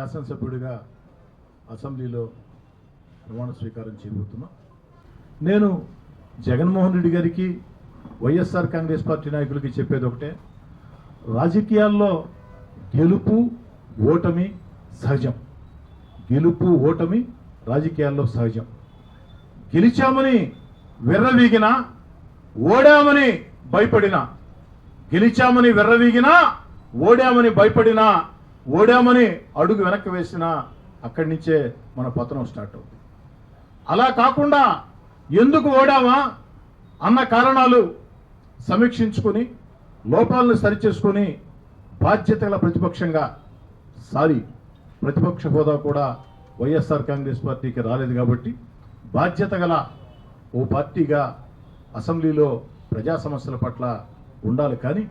శాసనసభ్యుడిగా అసెంబ్లీలో ప్రమాణ స్వీకారం చేయబోతున్నా. నేను జగన్మోహన్ రెడ్డి గారికి వైఎస్ఆర్ కాంగ్రెస్ పార్టీ నాయకులకి చెప్పేది ఒకటే, రాజకీయాల్లో గెలుపు ఓటమి సహజం. గెలుపు ఓటమి రాజకీయాల్లో సహజం. గెలిచామని వెర్రవీగినా, ఓడామని భయపడినా, గెలిచామని వెర్రవీగినా, ఓడామని భయపడినా, ఓడామని అడుగు వెనక్కి వేసినా అక్కడి నుంచే మన పతనం స్టార్ట్ అవుతుంది. అలా కాకుండా ఎందుకు ఓడామా అన్న కారణాలు సమీక్షించుకొని లోపాలను సరిచేసుకొని బాధ్యతల ప్రతిపక్షంగా ప్రతిపక్ష హోదా కూడా వైఎస్ఆర్ కాంగ్రెస్ పార్టీకి రాలేదు కాబట్టి బాధ్యత గల ఓ పార్టీగా అసెంబ్లీలో ప్రజా సమస్యల పట్ల ఉండాలి. కానీ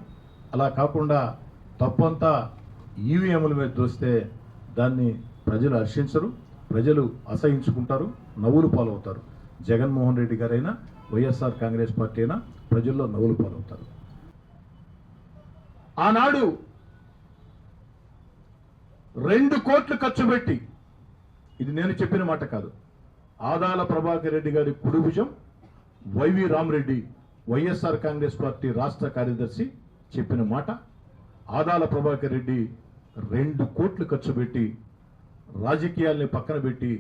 అలా కాకుండా తప్పంతా ఈవీఎంల మీద దోస్తే దాన్ని ప్రజలు హర్షించరు, ప్రజలు అసహించుకుంటారు, నవ్వులు పాలవుతారు. జగన్మోహన్ రెడ్డి గారైనా వైఎస్ఆర్ కాంగ్రెస్ పార్టీ అయినా ప్రజల్లో నవ్వులు పాలవుతారు. ఆనాడు 2 కోట్లు ఖర్చు పెట్టి, ఇది నేను చెప్పిన మాట కాదు, ఆదాల ప్రభాకర్ రెడ్డి గారి కుడిభుజం వైవి రామరెడ్డి వైఎస్ఆర్ కాంగ్రెస్ పార్టీ రాష్ట్ర కార్యదర్శి చెప్పిన మాట. ఆదాల ప్రభాకర్ రెడ్డి 2 కోట్లు ఖర్చు పెట్టి రాజకీయాల్ని పక్కన పెట్టి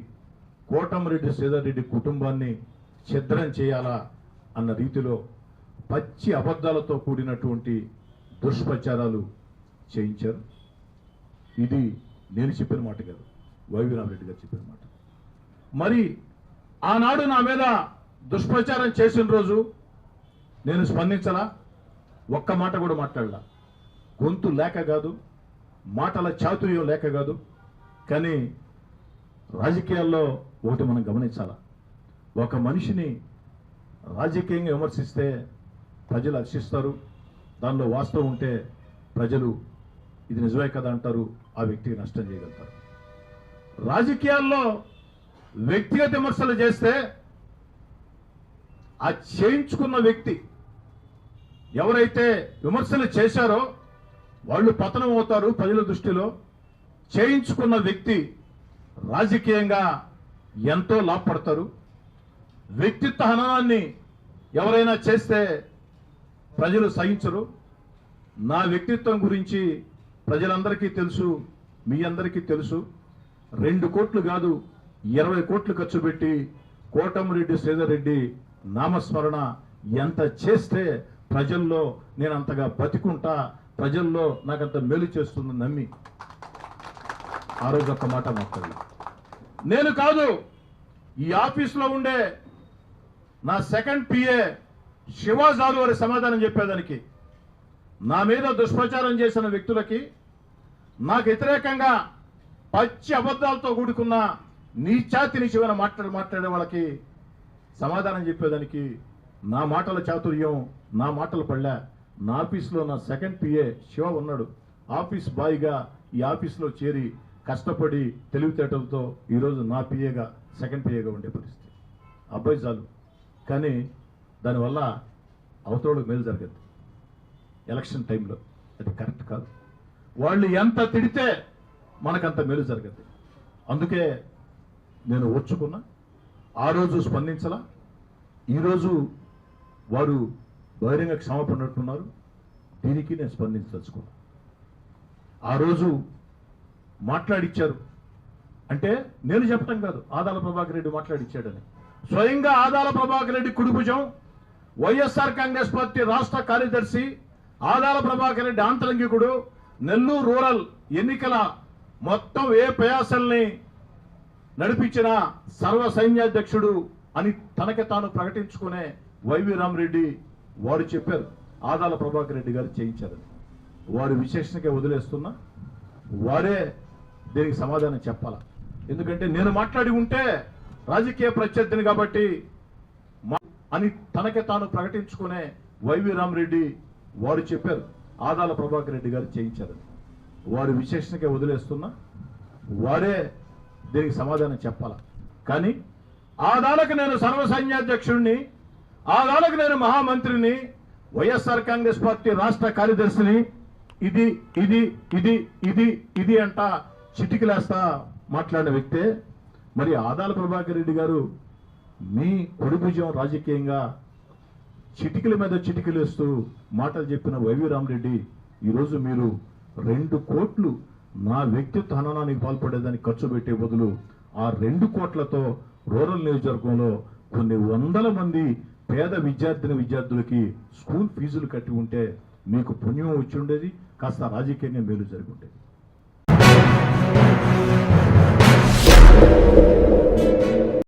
కోటమిరెడ్డి శ్రీధర్ రెడ్డి కుటుంబాన్ని ఛిద్రం చేయాలా అన్న రీతిలో పచ్చి అబద్ధాలతో కూడినటువంటి దుష్ప్రచారాలు చేయించారు. ఇది నేను చెప్పిన మాట కాదు, వైవి రామరెడ్డి గారు చెప్పిన మాట. మరి ఆనాడు నా మీద దుష్ప్రచారం చేసిన రోజు నేను స్పందించలా, ఒక్క మాట కూడా మాట్లాడలా. గొంతు లేక కాదు, మాటల చాతుర్యం లేక కాదు. కానీ రాజకీయాల్లో ఒకటి మనం గమనించాలా, ఒక మనిషిని రాజకీయంగా విమర్శిస్తే ప్రజలు హర్షిస్తారు, దానిలో వాస్తవం ఉంటే ప్రజలు ఇది నిజమే కదా అంటారు, ఆ వ్యక్తికి నష్టం చేయగలుగుతారు. రాజకీయాల్లో వ్యక్తిగత విమర్శలు చేస్తే ఆ చేయించుకున్న వ్యక్తి ఎవరైతే విమర్శలు చేశారో వాళ్ళు పతనం అవుతారు ప్రజల దృష్టిలో. చేయించుకున్న వ్యక్తి రాజకీయంగా ఎంతో లాభపడతారు. వ్యక్తిత్వ హననాన్ని ఎవరైనా చేస్తే ప్రజలు సహించరు. నా వ్యక్తిత్వం గురించి ప్రజలందరికీ తెలుసు, మీ అందరికీ తెలుసు. 2 కోట్లు కాదు 20 కోట్లు ఖర్చు పెట్టి కోటమిరెడ్డి శ్రీధర్ రెడ్డి నామస్మరణ ఎంత చేస్తే ప్రజల్లో నేను అంతగా బతికుంటా, ప్రజల్లో నాకంత మేలు చేస్తుందని నమ్మి ఆ రోజు ఒక్క మాట మాట్లాడాలి. నేను కాదు, ఈ ఆఫీసులో ఉండే నా సెకండ్ పిఏ శివాజాలు వారి సమాధానం చెప్పేదానికి, నా మీద దుష్ప్రచారం చేసిన వ్యక్తులకి, నాకు వ్యతిరేకంగా పచ్చి అబద్ధాలతో కూడుకున్న నీచాతి నిశమైన మాట్లాడే వాళ్ళకి సమాధానం చెప్పేదానికి నా మాటల చాతుర్యం, నా మాటలు పడలే. నా ఆఫీస్లో నా సెకండ్ పిఏ శివ ఉన్నాడు. ఆఫీస్ బాయ్గా ఈ ఆఫీస్లో చేరి కష్టపడి తెలివితేటలతో ఈరోజు నా పిఏగా సెకండ్ పిఏగా ఉండే పరిస్థితి. అబ్బాయి చాలు, కానీ దానివల్ల అవతోడు మేలు జరగదు. ఎలక్షన్ టైంలో అది కరెక్ట్ కాదు. వాళ్ళు ఎంత తిడితే మనకంత మేలు జరగదు. అందుకే నేను ఓర్చుకున్నా, ఆ రోజు స్పందించలా. ఈరోజు వారు బహిరంగ క్షమాపడినట్టున్నారు, దీనికి నేను స్పందించదలుచుకున్నా. ఆ రోజు మాట్లాడిచ్చారు అంటే నేను చెప్పడం కాదు, ఆదాల ప్రభాకర్ రెడ్డి మాట్లాడిచ్చాడని. స్వయంగా ఆదాల ప్రభాకర్ రెడ్డి కుడిభుజం వైఎస్ఆర్ కాంగ్రెస్ పార్టీ రాష్ట్ర కార్యదర్శి ఆదాల ప్రభాకర్ రెడ్డి ఆంతరంగికుడు, నెల్లూరు రూరల్ ఎన్నికల మొత్తం ఏ ప్రయాసల్ని నడిపించిన సర్వ సైన్యాధ్యక్షుడు అని తనకి తాను ప్రకటించుకునే వైవి రామరెడ్డి వారు చెప్పారు ఆదాల ప్రభాకర్ రెడ్డి గారు చేయించారని. వారి విశేషణకే వదిలేస్తున్నా, వారే దీనికి సమాధానం చెప్పాల. ఎందుకంటే నేను మాట్లాడి ఉంటే రాజకీయ ప్రత్యర్థిని కాబట్టి అని తనకి తాను ప్రకటించుకునే వైవి రామరెడ్డి వారు చెప్పారు ఆదాల ప్రభాకర్ రెడ్డి గారు చేయించారని. వారి విశేషణకే వదిలేస్తున్నా, వారే దీనికి సమాధానం చెప్పాల. కానీ ఆదాలకు నేను సర్వసైన్యాధ్యక్షుడిని, ఆదాలకు నేను మహామంత్రిని, వైఎస్ఆర్ కాంగ్రెస్ పార్టీ రాష్ట్ర కార్యదర్శిని, ఇది ఇది ఇది ఇది ఇది అంట చిటికలేస్తా మాట్లాడిన వ్యక్తే. మరి ఆదాల ప్రభాకర్ రెడ్డి గారు మీ కుడి భుజం రాజకీయంగా చిటికల మీద చిటికలేస్తూ మాటలు చెప్పిన వైవి రామరెడ్డి ఈరోజు మీరు 2 కోట్లు నా వ్యక్తిత్వ హననానికి పాల్పడేదానికి ఖర్చు పెట్టే బదులు ఆ 2 కోట్లతో రూరల్ నియోజకవర్గంలో కొన్ని వందల మంది పేద విద్యార్థులకి స్కూల్ ఫీజులు కట్టి ఉంటే మీకు పుణ్యం వచ్చి ఉండేది, కాస్త రాజకీయంగా మేలు జరిగి ఉండేది.